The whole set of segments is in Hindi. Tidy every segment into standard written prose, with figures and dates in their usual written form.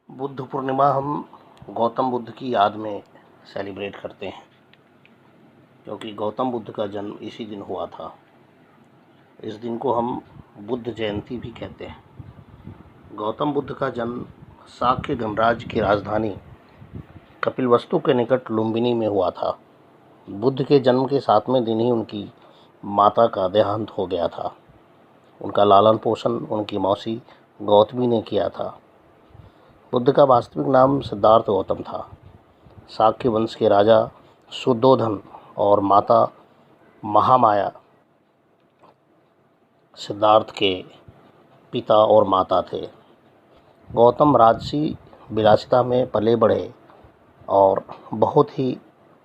बुद्ध पूर्णिमा हम गौतम बुद्ध की याद में सेलिब्रेट करते हैं, क्योंकि गौतम बुद्ध का जन्म इसी दिन हुआ था। इस दिन को हम बुद्ध जयंती भी कहते हैं। गौतम बुद्ध का जन्म शाक्य गणराज्य की राजधानी कपिलवस्तु के निकट लुम्बिनी में हुआ था। बुद्ध के जन्म के 7वें दिन ही उनकी माता का देहांत हो गया था। उनका लालन पोषण उनकी मौसी गौतमी ने किया था। बुद्ध का वास्तविक नाम सिद्धार्थ गौतम था। शाक्य वंश के राजा शुद्धोधन और माता महामाया सिद्धार्थ के पिता और माता थे। गौतम राजसी विलासिता में पले बढ़े और बहुत ही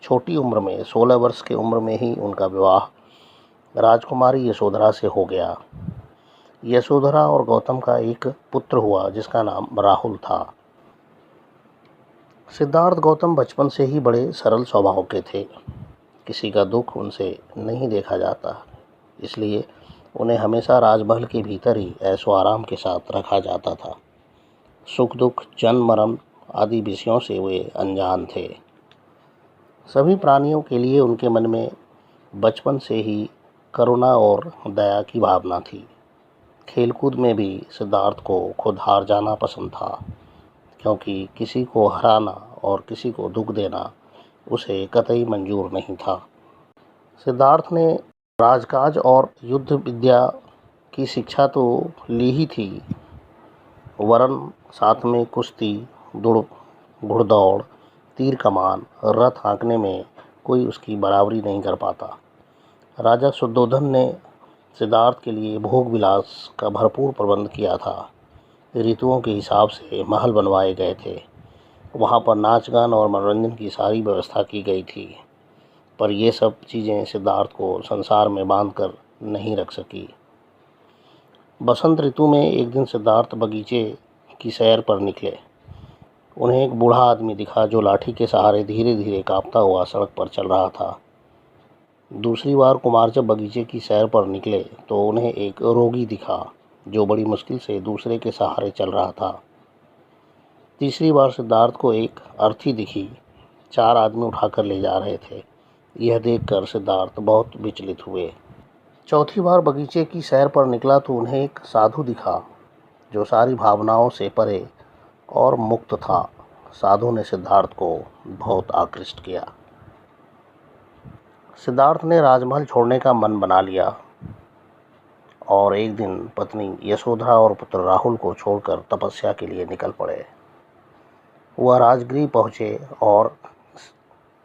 छोटी उम्र में 16 वर्ष की उम्र में ही उनका विवाह राजकुमारी यशोधरा से हो गया। यशोधरा और गौतम का एक पुत्र हुआ जिसका नाम राहुल था। सिद्धार्थ गौतम बचपन से ही बड़े सरल स्वभाव के थे। किसी का दुख उनसे नहीं देखा जाता, इसलिए उन्हें हमेशा राजमहल के भीतर ही ऐशो आराम के साथ रखा जाता था। सुख दुख, जन्म मरण आदि विषयों से वे अनजान थे। सभी प्राणियों के लिए उनके मन में बचपन से ही करुणा और दया की भावना थी। खेलकूद में भी सिद्धार्थ को खुद हार जाना पसंद था, क्योंकि किसी को हराना और किसी को दुख देना उसे कतई मंजूर नहीं था। सिद्धार्थ ने राजकाज और युद्ध विद्या की शिक्षा तो ली ही थी, वरन साथ में कुश्ती, घुड़दौड़, तीर कमान, रथ हाँकने में कोई उसकी बराबरी नहीं कर पाता। राजा शुद्धोधन ने सिद्धार्थ के लिए भोग विलास का भरपूर प्रबंध किया था। ऋतुओं के हिसाब से महल बनवाए गए थे। वहाँ पर नाच गान और मनोरंजन की सारी व्यवस्था की गई थी, पर ये सब चीज़ें सिद्धार्थ को संसार में बांध कर नहीं रख सकी। बसंत ऋतु में एक दिन सिद्धार्थ बगीचे की सैर पर निकले। उन्हें एक बूढ़ा आदमी दिखा जो लाठी के सहारे धीरे धीरे कांपता हुआ सड़क पर चल रहा था। दूसरी बार कुमार जब बगीचे की सैर पर निकले तो उन्हें एक रोगी दिखा जो बड़ी मुश्किल से दूसरे के सहारे चल रहा था। तीसरी बार सिद्धार्थ को एक अर्थी दिखी। 4 आदमी उठाकर ले जा रहे थे। यह देखकर सिद्धार्थ बहुत विचलित हुए। चौथी बार बगीचे की सैर पर निकला तो उन्हें एक साधु दिखा जो सारी भावनाओं से परे और मुक्त था। साधु ने सिद्धार्थ को बहुत आकृष्ट किया। सिद्धार्थ ने राजमहल छोड़ने का मन बना लिया और एक दिन पत्नी यशोधरा और पुत्र राहुल को छोड़कर तपस्या के लिए निकल पड़े। वह राजगृह पहुँचे और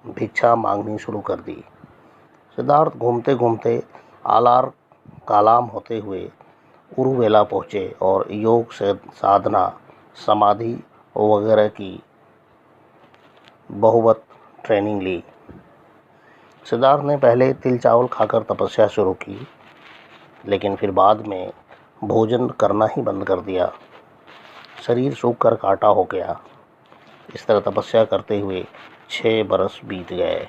भिक्षा मांगनी शुरू कर दी। सिद्धार्थ घूमते घूमते आलार कालाम होते हुए उरुवेला पहुँचे और योग से साधना, समाधि वगैरह की बहुवत ट्रेनिंग ली। सिद्धार्थ ने पहले तिल चावल खाकर तपस्या शुरू की, लेकिन फिर बाद में भोजन करना ही बंद कर दिया। शरीर सूख कर काटा हो गया। इस तरह तपस्या करते हुए 6 बरस बीत गए,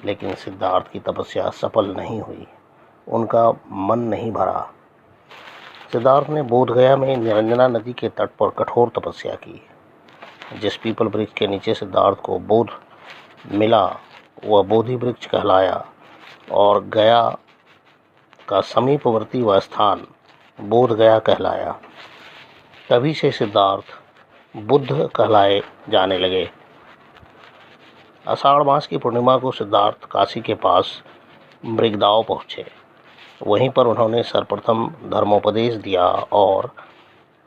लेकिन सिद्धार्थ की तपस्या सफल नहीं हुई। उनका मन नहीं भरा। सिद्धार्थ ने बोधगया में निरंजना नदी के तट पर कठोर तपस्या की। जिस पीपल वृक्ष के नीचे सिद्धार्थ को बोध मिला वह बोधि वृक्ष कहलाया और गया का समीपवर्ती वह स्थान बोध गया कहलाया। तभी से सिद्धार्थ बुद्ध कहलाए जाने लगे। आषाढ़ मास की पूर्णिमा को सिद्धार्थ काशी के पास मृगदाव पहुँचे। वहीं पर उन्होंने सर्वप्रथम धर्मोपदेश दिया और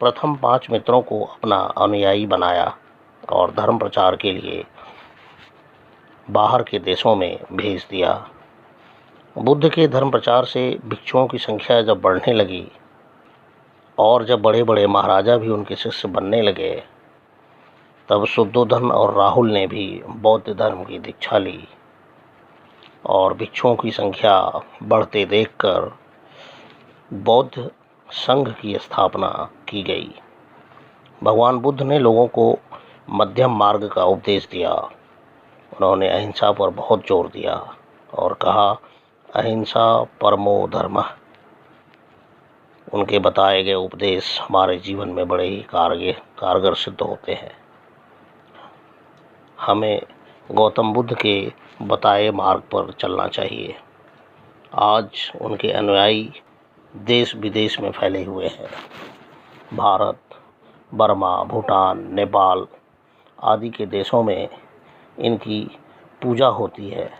प्रथम 5 मित्रों को अपना अनुयायी बनाया और धर्म प्रचार के लिए बाहर के देशों में भेज दिया। बुद्ध के धर्म प्रचार से भिक्षुओं की संख्या जब बढ़ने लगी और जब बड़े बड़े महाराजा भी उनके शिष्य बनने लगे, तब शुद्धोधन और राहुल ने भी बौद्ध धर्म की दीक्षा ली और भिक्षुओं की संख्या बढ़ते देखकर बौद्ध संघ की स्थापना की गई। भगवान बुद्ध ने लोगों को मध्यम मार्ग का उपदेश दिया। उन्होंने अहिंसा पर बहुत जोर दिया और कहा, अहिंसा परमो धर्मः। उनके बताए गए उपदेश हमारे जीवन में बड़े ही कारगर सिद्ध होते हैं। हमें गौतम बुद्ध के बताए मार्ग पर चलना चाहिए। आज उनके अनुयायी देश विदेश में फैले हुए हैं। भारत, बर्मा, भूटान, नेपाल आदि के देशों में इनकी पूजा होती है।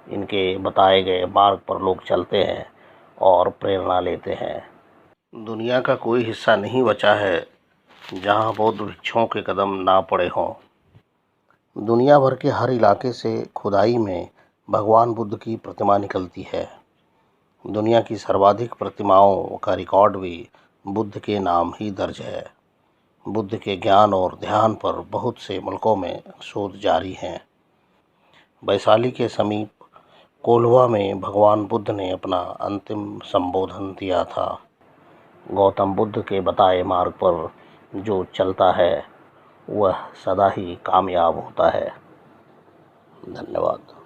इनके बताए गए मार्ग पर लोग चलते हैं और प्रेरणा लेते हैं। दुनिया का कोई हिस्सा नहीं बचा है जहां बौद्ध भिक्षुओं के कदम ना पड़े हों। दुनिया भर के हर इलाके से खुदाई में भगवान बुद्ध की प्रतिमा निकलती है। दुनिया की सर्वाधिक प्रतिमाओं का रिकॉर्ड भी बुद्ध के नाम ही दर्ज है। बुद्ध के ज्ञान और ध्यान पर बहुत से मुल्कों में शोध जारी हैं। वैशाली के समीप कोल्हुआ में भगवान बुद्ध ने अपना अंतिम संबोधन दिया था। गौतम बुद्ध के बताए मार्ग पर जो चलता है वह सदा ही कामयाब होता है। धन्यवाद।